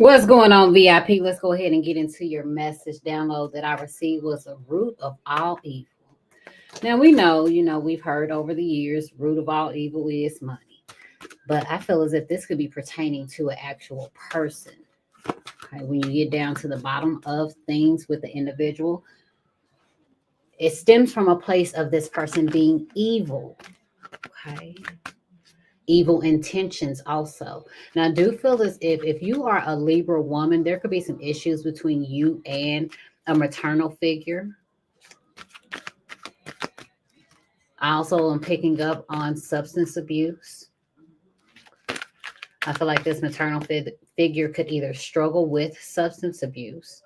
What's going on, VIP? Let's go ahead and get into your message download that I received was the root of all evil. Now we know, we've heard over the years, root of all evil is money. But I feel as if this could be pertaining to an actual person. Okay, when you get down to the bottom of things with the individual, it stems from a place of this person being evil. Okay. Evil intentions also. Now I do feel as if you are a Libra woman, there could be some issues between you and a maternal figure. I also am picking up on substance abuse. I feel like this maternal figure could either struggle with substance abuse,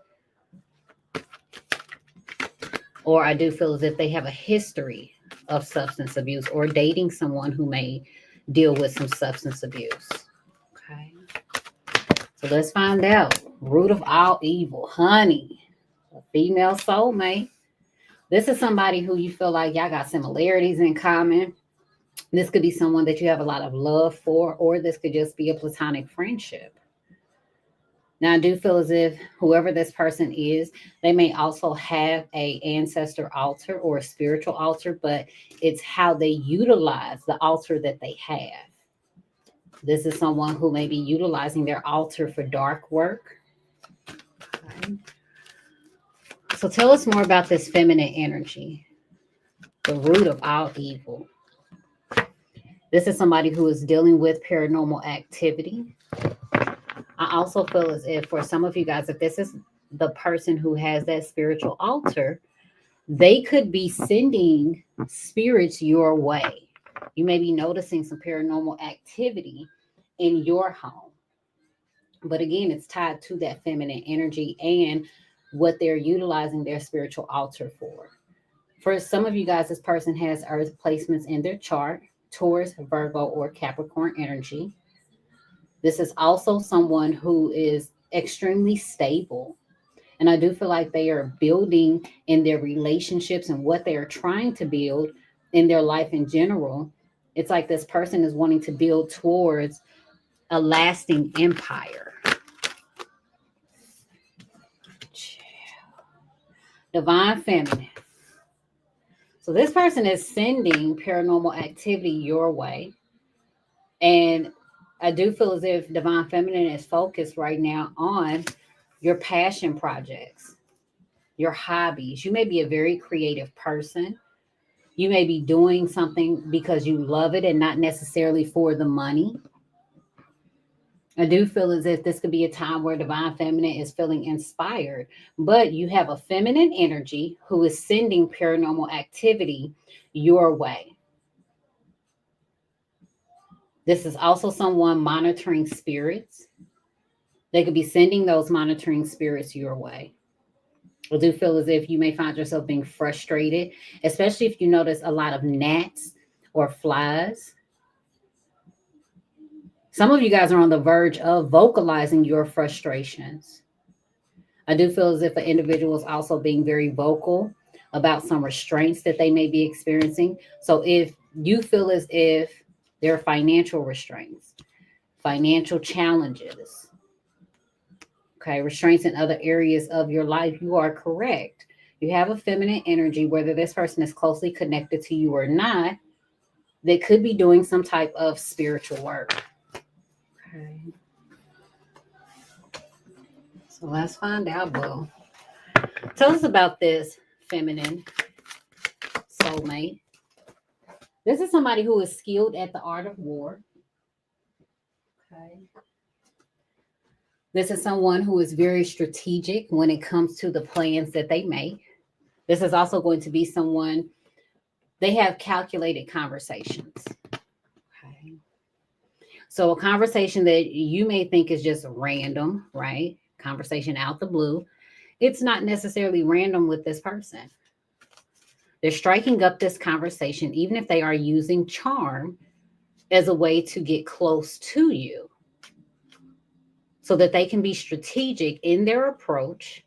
or I do feel as if they have a history of substance abuse or dating someone who may deal with some substance abuse. Okay. So let's find out. Root of all evil, honey, a female soulmate. This is somebody who you feel like y'all got similarities in common. This could be someone that you have a lot of love for, or this could just be a platonic friendship. Now, I do feel as if whoever this person is, they may also have a ancestor altar or a spiritual altar, but it's how they utilize the altar that they have. This is someone who may be utilizing their altar for dark work. Okay. So tell us more about this feminine energy, the root of all evil. This is somebody who is dealing with paranormal activity. I also feel as if for some of you guys, if this is the person who has that spiritual altar, they could be sending spirits your way. You may be noticing some paranormal activity in your home. But again, it's tied to that feminine energy and what they're utilizing their spiritual altar for. For some of you guys, this person has earth placements in their chart, Taurus, Virgo, or Capricorn energy. This is also someone who is extremely stable. And I do feel like they are building in their relationships and what they are trying to build in their life in general. It's like this person is wanting to build towards a lasting empire. Divine feminine. So this person is sending paranormal activity your way. And I do feel as if divine feminine is focused right now on your passion projects, your hobbies. You may be a very creative person. You may be doing something because you love it and not necessarily for the money. I do feel as if this could be a time where divine feminine is feeling inspired, but you have a feminine energy who is sending paranormal activity your way. This is also someone monitoring spirits. They could be sending those monitoring spirits your way. I do feel as if you may find yourself being frustrated, especially if you notice a lot of gnats or flies. Some of you guys are on the verge of vocalizing your frustrations. I do feel as if an individual is also being very vocal about some restraints that they may be experiencing. So if you feel as if there are financial restraints, financial challenges, okay, restraints in other areas of your life, you are correct. You have a feminine energy, whether this person is closely connected to you or not, they could be doing some type of spiritual work. Okay. So let's find out, boo. Tell us about this feminine soulmate. This is somebody who is skilled at the art of war. Okay. This is someone who is very strategic when it comes to the plans that they make. This is also going to be someone, they have calculated conversations. Okay. So a conversation that you may think is just random, right? Conversation out the blue. It's not necessarily random with this person. They're striking up this conversation, even if they are using charm as a way to get close to you so that they can be strategic in their approach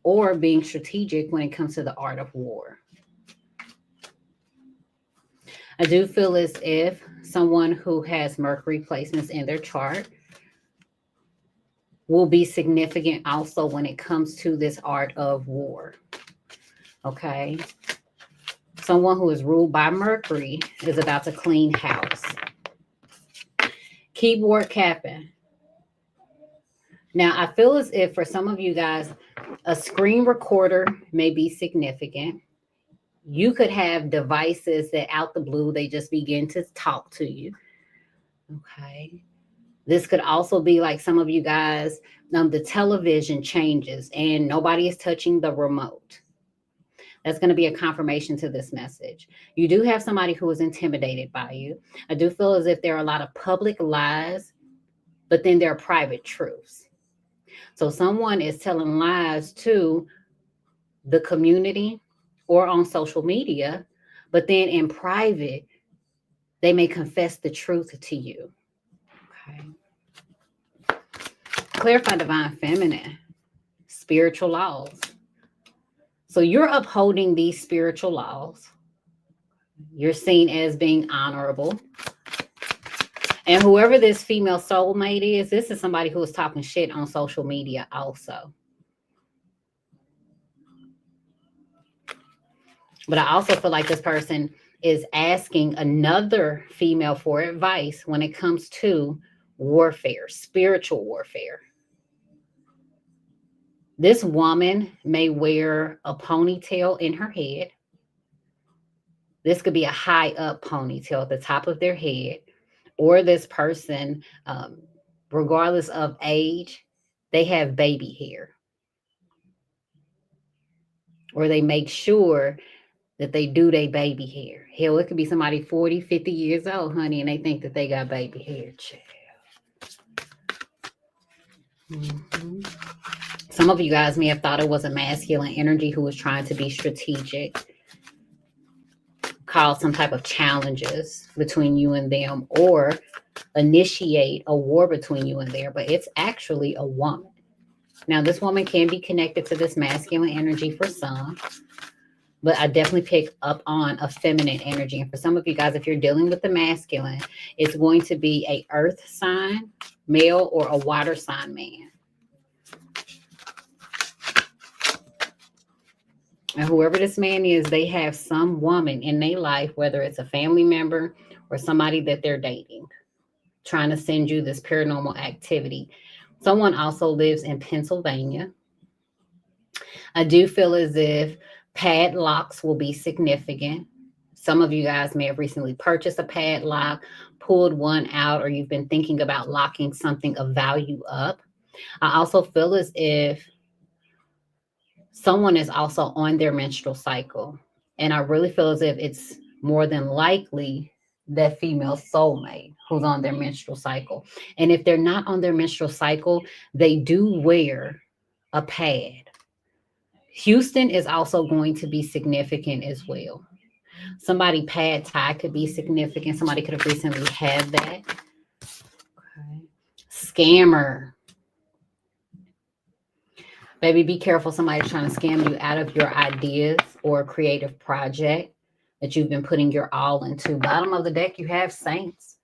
or being strategic when it comes to the art of war. I do feel as if someone who has Mercury placements in their chart, will be significant also when it comes to this art of war. Okay. Someone who is ruled by Mercury is about to clean house. Keyboard capping. Now, I feel as if for some of you guys, a screen recorder may be significant. You could have devices that out the blue, they just begin to talk to you. Okay. This could also be like some of you guys, the television changes and nobody is touching the remote. That's going to be a confirmation to this message. You do have somebody who is intimidated by you. I do feel as if there are a lot of public lies, but then there are private truths. So someone is telling lies to the community or on social media, but then in private, they may confess the truth to you. Okay. Clarify divine feminine, spiritual laws. So you're upholding these spiritual laws. You're seen as being honorable. And whoever this female soulmate is, this is somebody who is talking shit on social media also. But I also feel like this person is asking another female for advice when it comes to warfare, spiritual warfare. This woman may wear a ponytail in her head. This could be a high up ponytail at the top of their head. Or this person, regardless of age, they have baby hair. Or they make sure that they do their baby hair. Hell, it could be somebody 40, 50 years old, honey, and they think that they got baby hair. Mm-hmm. Some of you guys may have thought it was a masculine energy who was trying to be strategic, cause some type of challenges between you and them, or initiate a war between you and there, but it's actually a woman. Now, this woman can be connected to this masculine energy for some, but I definitely pick up on a feminine energy. And for some of you guys, if you're dealing with the masculine, it's going to be a earth sign, male, or a water sign man. And whoever this man is, they have some woman in their life, whether it's a family member or somebody that they're dating, trying to send you this paranormal activity. Someone also lives in Pennsylvania. I do feel as if padlocks will be significant. Some of you guys may have recently purchased a padlock, pulled one out, or you've been thinking about locking something of value up. I also feel as if someone is also on their menstrual cycle. And I really feel as if it's more than likely that female soulmate who's on their menstrual cycle. And if they're not on their menstrual cycle, they do wear a pad. Houston is also going to be significant as well. Somebody pad tie could be significant. Somebody could have recently had that. Okay. Scammer. Baby, be careful. Somebody's trying to scam you out of your ideas or a creative project that you've been putting your all into. Bottom of the deck, you have saints.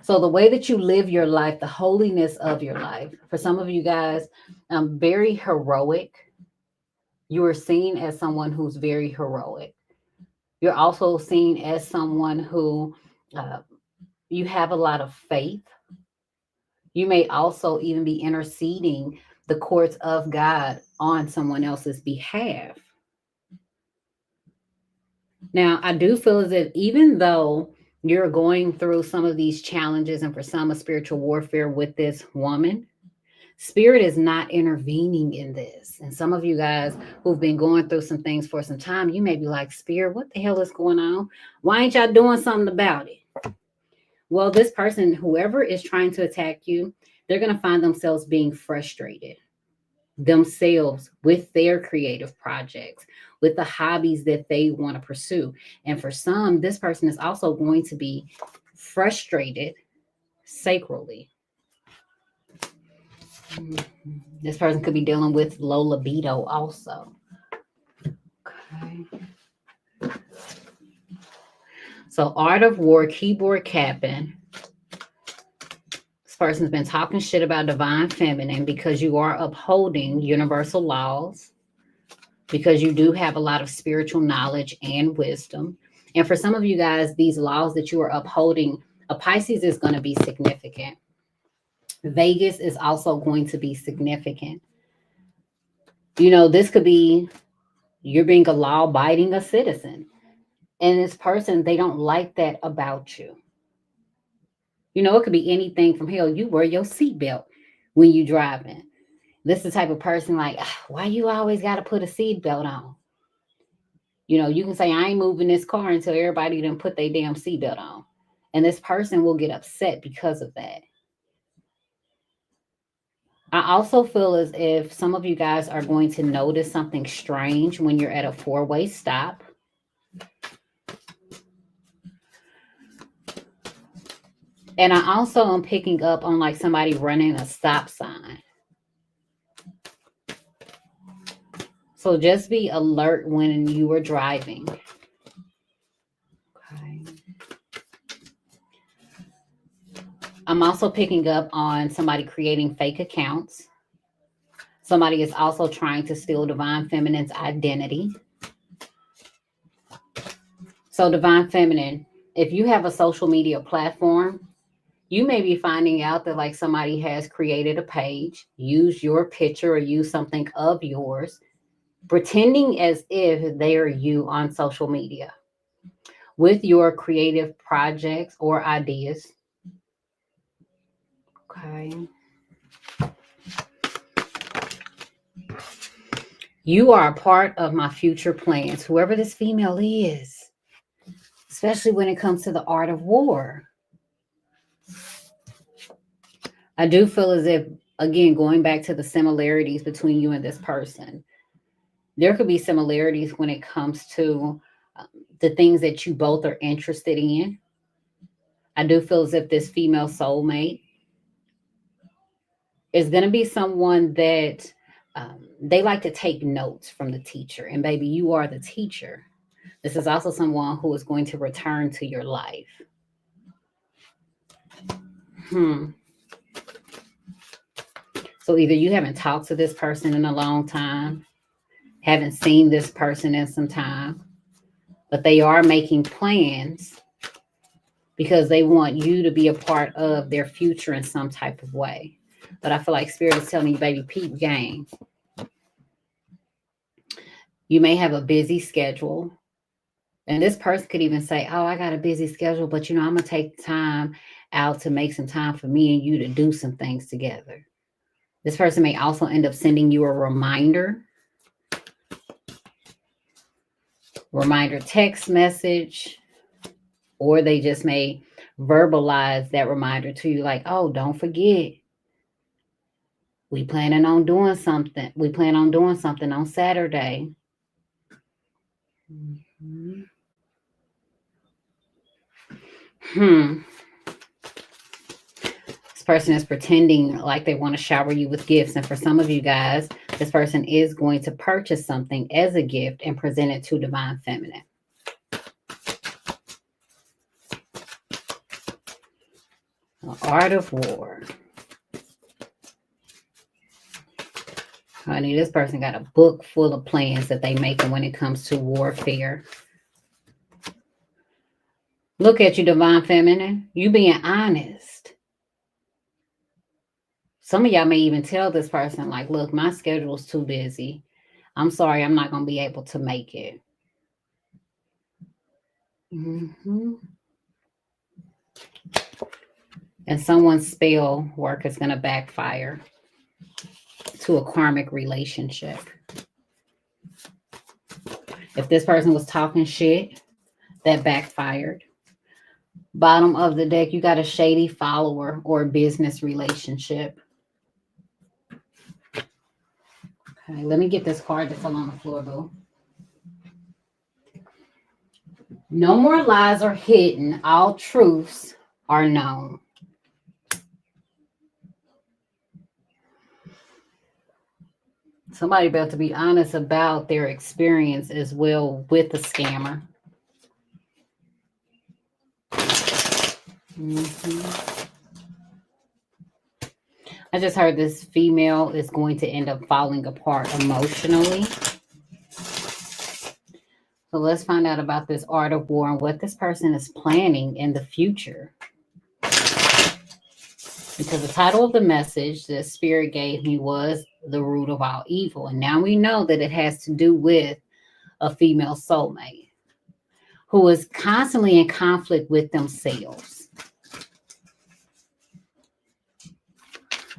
So the way that you live your life, the holiness of your life, for some of you guys, very heroic. You are seen as someone who's very heroic. You're also seen as someone who you have a lot of faith. You may also even be interceding the courts of God on someone else's behalf. Now, I do feel as if even though you're going through some of these challenges and for some a spiritual warfare with this woman, Spirit is not intervening in this. And some of you guys who've been going through some things for some time, you may be like, Spirit, what the hell is going on? Why ain't y'all doing something about it? Well, this person, whoever is trying to attack you, they're going to find themselves being frustrated themselves with their creative projects, with the hobbies that they want to pursue. And for some, this person is also going to be frustrated sacrally. This person could be dealing with low libido also. Okay. So Art of War, keyboard capping, person's been talking shit about divine feminine because you are upholding universal laws, because you do have a lot of spiritual knowledge and wisdom. And for some of you guys, these laws that you are upholding, a Pisces is going to be significant. Vegas is also going to be significant. You know, this could be you're being a law-abiding a citizen. And this person, they don't like that about you. You know, it could be anything from, hell, you wear your seatbelt when you driving. This is the type of person like, why you always got to put a seatbelt on? You know, you can say, I ain't moving this car until everybody done put their damn seatbelt on. And this person will get upset because of that. I also feel as if some of you guys are going to notice something strange when you're at a four-way stop. And I also am picking up on like somebody running a stop sign. So just be alert when you are driving. Okay. I'm also picking up on somebody creating fake accounts. Somebody is also trying to steal Divine Feminine's identity. So Divine Feminine, if you have a social media platform, you may be finding out that like somebody has created a page, used your picture or used something of yours, pretending as if they are you on social media with your creative projects or ideas. Okay. You are a part of my future plans, whoever this female is, especially when it comes to the art of war. I do feel as if, again, going back to the similarities between you and this person, there could be similarities when it comes to the things that you both are interested in. I do feel as if this female soulmate is going to be someone that they like to take notes from the teacher. And baby, you are the teacher. This is also someone who is going to return to your life. So either you haven't talked to this person in a long time, haven't seen this person in some time, but they are making plans because they want you to be a part of their future in some type of way. But I feel like Spirit is telling you, baby, peep game. You may have a busy schedule. And this person could even say, oh, I got a busy schedule, but, you know, I'm going to take time out to make some time for me and you to do some things together. This person may also end up sending you a reminder text message, or they just may verbalize that reminder to you like, oh, don't forget. We plan on doing something. We plan on doing something on Saturday. This person is pretending like they want to shower you with gifts. And for some of you guys, this person is going to purchase something as a gift and present it to Divine Feminine. The Art of War. Honey, this person got a book full of plans that they make when it comes to warfare. Look at you, Divine Feminine. You being honest. Some of y'all may even tell this person, like, look, my schedule's too busy. I'm sorry, I'm not going to be able to make it. And someone's spell work is going to backfire to a karmic relationship. If this person was talking shit, that backfired. Bottom of the deck, you got a shady follower or business relationship. Okay, let me get this card that fell on the floor, boo. No more lies are hidden. All truths are known. Somebody about to be honest about their experience as well with the scammer. I just heard this female is going to end up falling apart emotionally. So let's find out about this art of war and what this person is planning in the future. Because the title of the message that Spirit gave me was The Root of All Evil. And now we know that it has to do with a female soulmate who is constantly in conflict with themselves.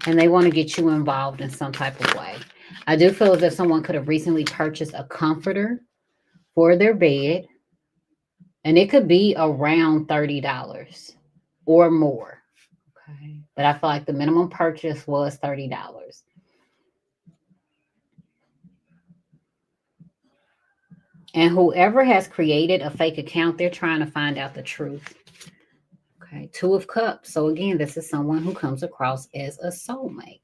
And they want to get you involved in some type of way. I do feel as if someone could have recently purchased a comforter for their bed. And it could be around $30 or more. Okay. But I feel like the minimum purchase was $30. And whoever has created a fake account, they're trying to find out the truth. Okay. 2 of Cups. So again, this is someone who comes across as a soulmate.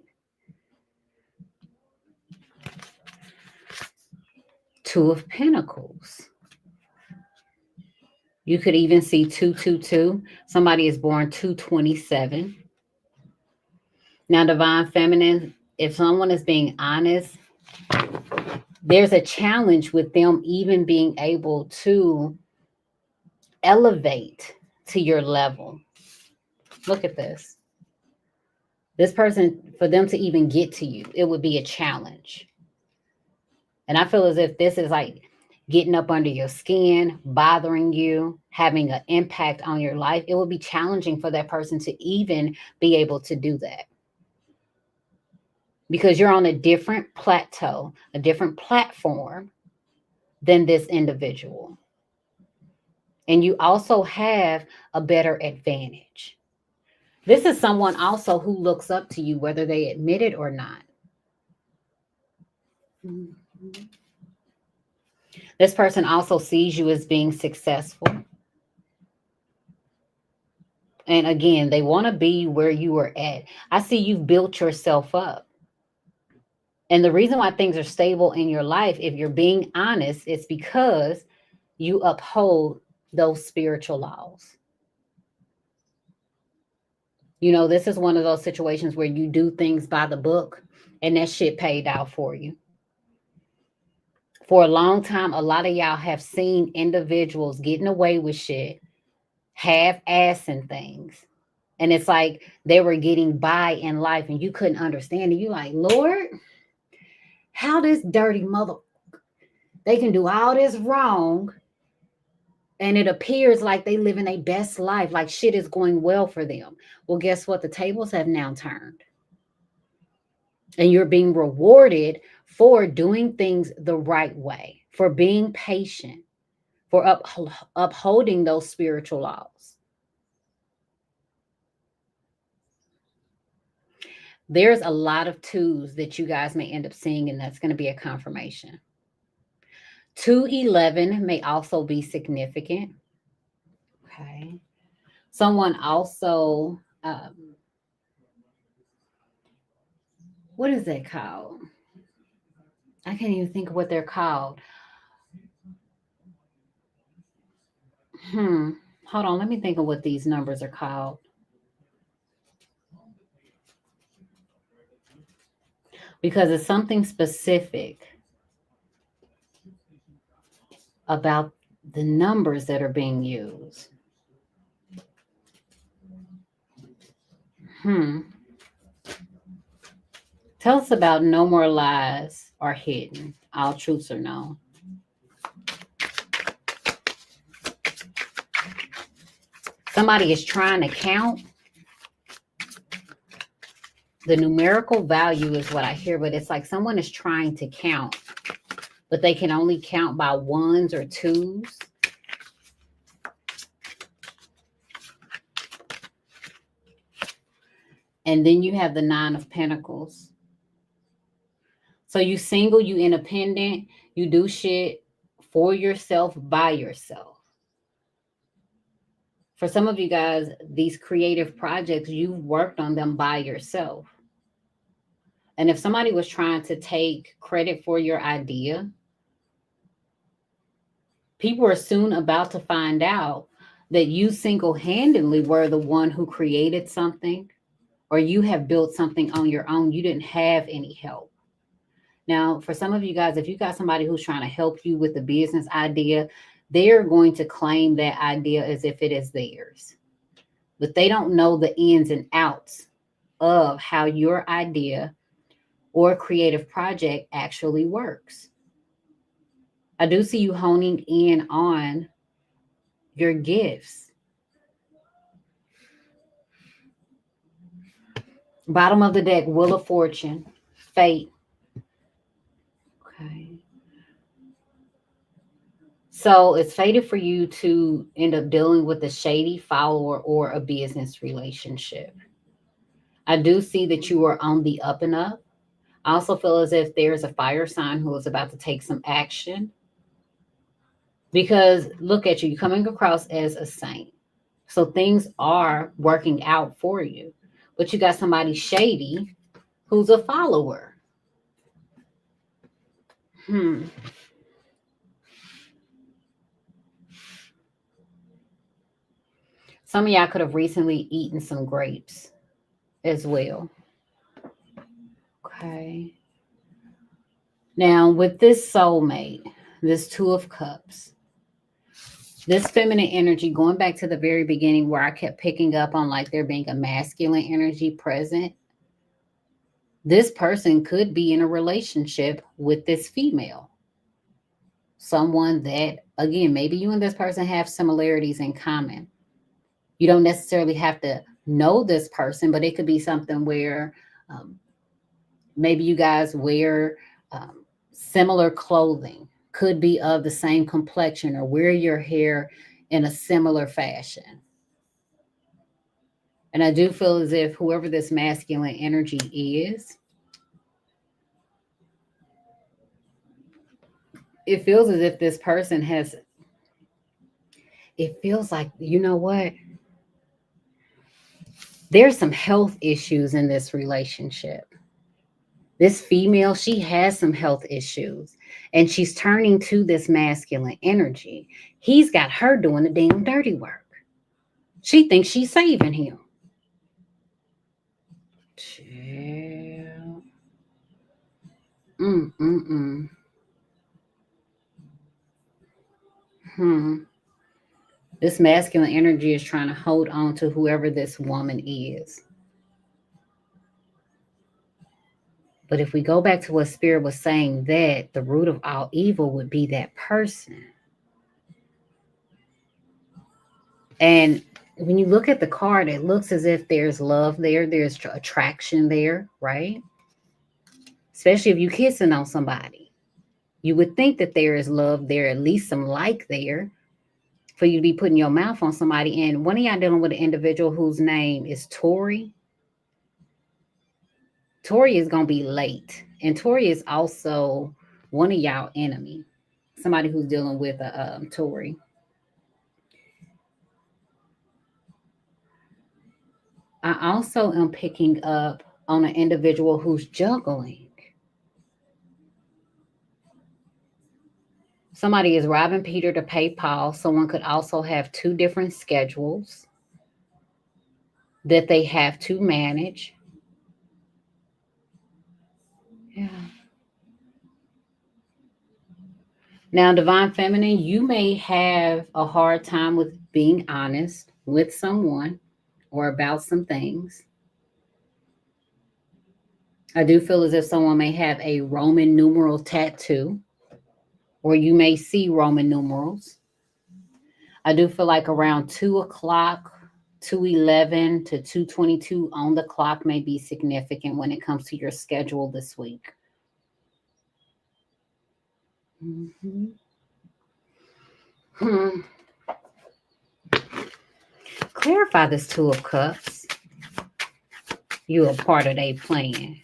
2 of Pentacles. You could even see 222. Somebody is born 227. Now, Divine Feminine, if someone is being honest, there's a challenge with them even being able to elevate to your level. Look at this. This person, for them to even get to you, it would be a challenge. And I feel as if this is like getting up under your skin, bothering you, having an impact on your life. It would be challenging for that person to even be able to do that. Because you're on a different plateau, a different platform than this individual. And you also have a better advantage. This is someone also who looks up to you, whether they admit it or not. This person also sees you as being successful. And again, they want to be where you are at. I see you've built yourself up. And the reason why things are stable in your life, if you're being honest, it's because you uphold those spiritual laws. You know, this is one of those situations where you do things by the book and that shit paid out for you. For a long time, a lot of y'all have seen individuals getting away with shit, half-assing things. And it's like they were getting by in life and you couldn't understand it. You like, Lord, how this dirty mother, they can do all this wrong. And it appears like they living their best life, like shit is going well for them. Well, guess what? The tables have now turned. And you're being rewarded for doing things the right way, for being patient, for upholding those spiritual laws. There's a lot of 2s that you guys may end up seeing, and that's going to be a confirmation. 211 may also be significant. Okay. Someone also, what is that called? I can't even think of what they're called. Hold on. Let me think of what these numbers are called. Because it's something specific about the numbers that are being used. Tell us about no more lies are hidden. All truths are known. Somebody is trying to count. The numerical value is what I hear, but it's like someone is trying to count, but they can only count by 1s or 2s. And then you have the 9 of Pentacles. So you single, you independent, you do shit for yourself, by yourself. For some of you guys, these creative projects, you've worked on them by yourself. And if somebody was trying to take credit for your idea, people are soon about to find out that you single-handedly were the one who created something or you have built something on your own. You didn't have any help. Now, for some of you guys, if you got somebody who's trying to help you with the business idea, they're going to claim that idea as if it is theirs. But they don't know the ins and outs of how your idea or creative project actually works. I do see you honing in on your gifts. Bottom of the deck, Wheel of Fortune, Fate. Okay. So it's fated for you to end up dealing with a shady follower or a business relationship. I do see that you are on the up and up. I also feel as if there's a fire sign who is about to take some action. Because look at you, you're coming across as a saint. So things are working out for you. But you got somebody shady who's a follower. Some of y'all could have recently eaten some grapes as well. Okay. Now, with this soulmate, this Two of Cups, this feminine energy, going back to the very beginning where I kept picking up on like there being a masculine energy present, this person could be in a relationship with this female. Someone that, again, maybe you and this person have similarities in common. You don't necessarily have to know this person, but it could be something where maybe you guys wear similar clothing, could be of the same complexion, or wear your hair in a similar fashion. And I do feel as if whoever this masculine energy is, it feels as if this person has, it feels like, you know what? There's some health issues in this relationship. This female, she has some health issues and she's turning to this masculine energy. He's got her doing the damn dirty work. She thinks she's saving him. Chill. This masculine energy is trying to hold on to whoever this woman is. But if we go back to what Spirit was saying, that the root of all evil would be that person. And when you look at the card, it looks as if there's love there. There's attraction there, right? Especially if you're kissing on somebody. You would think that there is love there, at least some like there, for you to be putting your mouth on somebody. And one of y'all dealing with an individual whose name is Tori. Tori is going to be late. And Tori is also one of y'all enemy. Somebody who's dealing with a Tori. I also am picking up on an individual who's juggling. Somebody is robbing Peter to pay Paul. Someone could also have two different schedules that they have to manage. Yeah. Now, Divine Feminine, you may have a hard time with being honest with someone or about some things. I do feel as if someone may have a Roman numeral tattoo, or you may see Roman numerals. I do feel like around 2 o'clock, 2:11 to 2:22 on the clock may be significant when it comes to your schedule this week. Clarify this Two of Cups. You are part of their plan.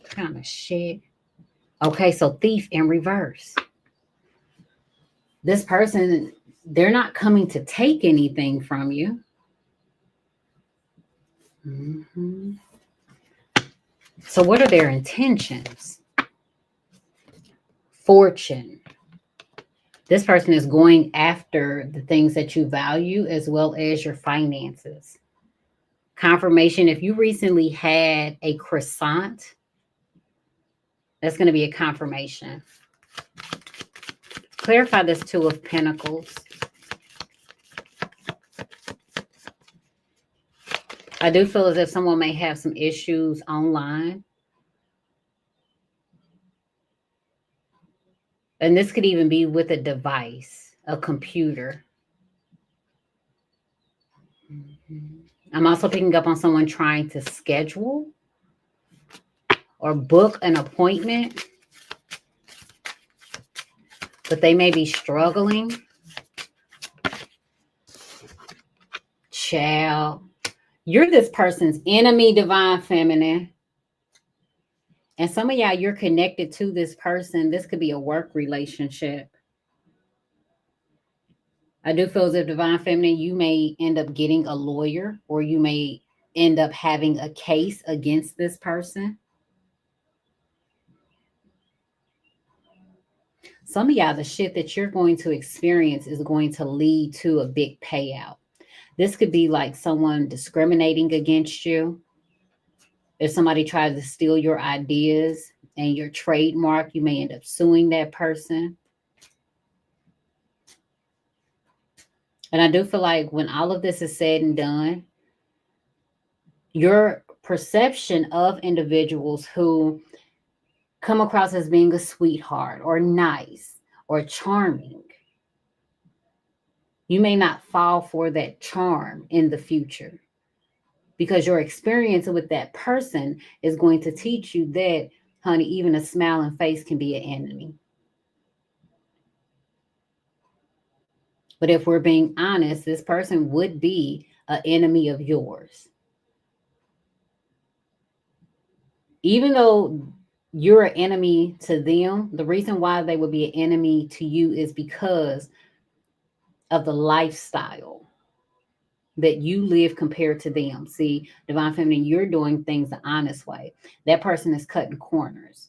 Kind of shit. Okay, so Thief in reverse. This person, they're not coming to take anything from you. So what are their intentions? Fortune. This person is going after the things that you value as well as your finances. Confirmation, if you recently had a croissant, that's going to be a confirmation. Clarify this Two of Pentacles. I do feel as if someone may have some issues online. And this could even be with a device, a computer. I'm also picking up on someone trying to schedule or book an appointment, but they may be struggling. Child, you're this person's enemy, Divine Feminine. And some of y'all, you're connected to this person. This could be a work relationship. I do feel as if, Divine Feminine, you may end up getting a lawyer, or you may end up having a case against this person. Some of y'all, the shit that you're going to experience is going to lead to a big payout. This could be like someone discriminating against you. If somebody tries to steal your ideas and your trademark, you may end up suing that person. And I do feel like when all of this is said and done, your perception of individuals who come across as being a sweetheart or nice or charming, you may not fall for that charm in the future, because your experience with that person is going to teach you that, honey, even a smiling face can be an enemy. But if we're being honest, this person would be an enemy of yours. Even though you're an enemy to them, the reason why they would be an enemy to you is because of the lifestyle that you live compared to them. See, Divine Feminine, you're doing things the honest way. That person is cutting corners.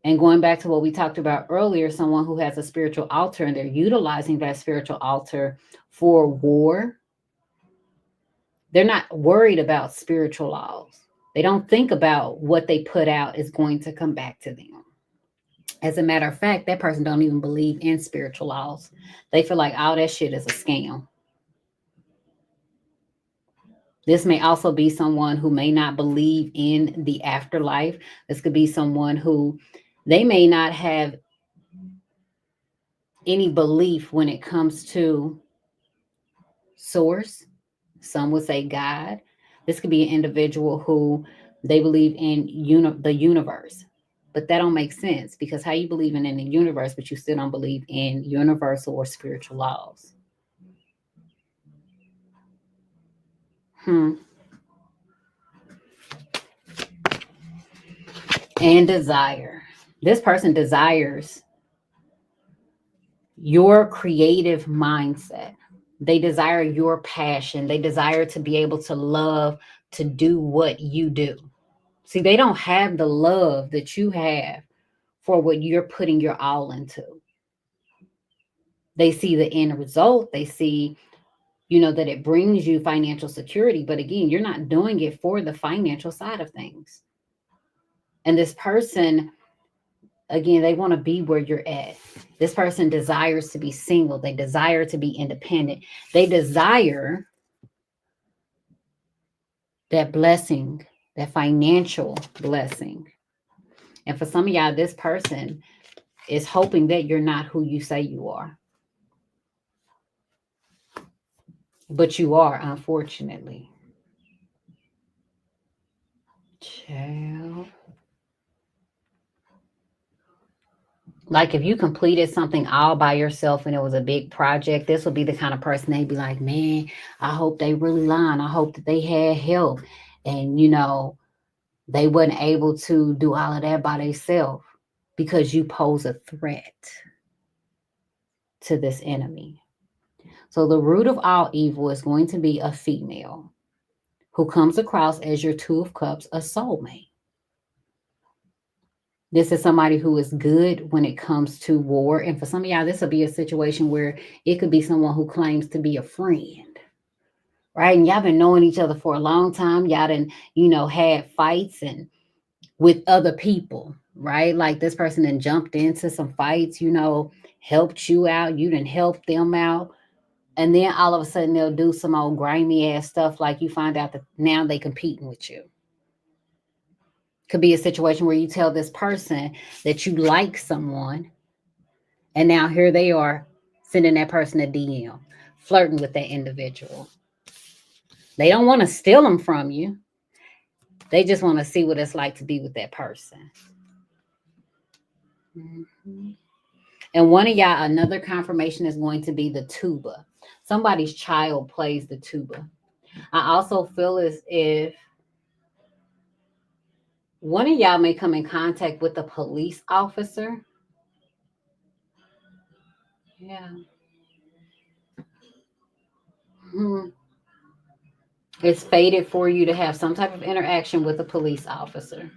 And going back to what we talked about earlier, someone who has a spiritual altar and they're utilizing that spiritual altar for war, they're not worried about spiritual laws. They don't think about what they put out is going to come back to them. As a matter of fact, that person don't even believe in spiritual laws. They feel like all that shit is a scam. This may also be someone who may not believe in the afterlife. This could be someone who they may not have any belief when it comes to source. Some would say God. This could be an individual who they believe in the universe. But that don't make sense, because how you believe in the universe, but you still don't believe in universal or spiritual laws? And desire. This person desires your creative mindset. They desire your passion. They desire to be able to love, to do what you do. See, they don't have the love that you have for what you're putting your all into. They see the end result. They see, that it brings you financial security. But again, you're not doing it for the financial side of things. And this person, again, they want to be where you're at. This person desires to be single. They desire to be independent. They desire that blessing, that financial blessing. And for some of y'all, this person is hoping that you're not who you say you are. But you are, unfortunately. Child. Like if you completed something all by yourself and it was a big project, this would be the kind of person they'd be like, man, I hope they really lying. I hope that they had help. And, they wasn't able to do all of that by themselves, because you pose a threat to this enemy. So the root of all evil is going to be a female who comes across as your Two of Cups, a soulmate. This is somebody who is good when it comes to war. And for some of y'all, this will be a situation where it could be someone who claims to be a friend right? And y'all been knowing each other for a long time. Y'all done, had fights and with other people, right? Like this person then jumped into some fights, helped you out, you didn't help them out. And then all of a sudden they'll do some old grimy ass stuff, like you find out that now they competing with you. Could be a situation where you tell this person that you like someone, and now here they are sending that person a DM, flirting with that individual. They don't want to steal them from you. They just want to see what it's like to be with that person. Mhm. And one of y'all, another confirmation is going to be the tuba. Somebody's child plays the tuba. I also feel as if one of y'all may come in contact with a police officer. Yeah. Hmm. It's fated for you to have some type of interaction with a police officer.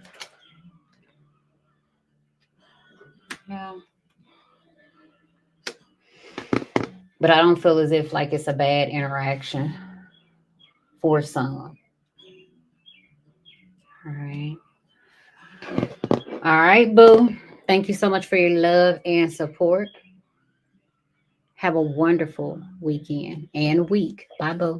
Yeah. But I don't feel as if like it's a bad interaction for some. All right. All right, boo. Thank you so much for your love and support. Have a wonderful weekend and week. Bye, boo.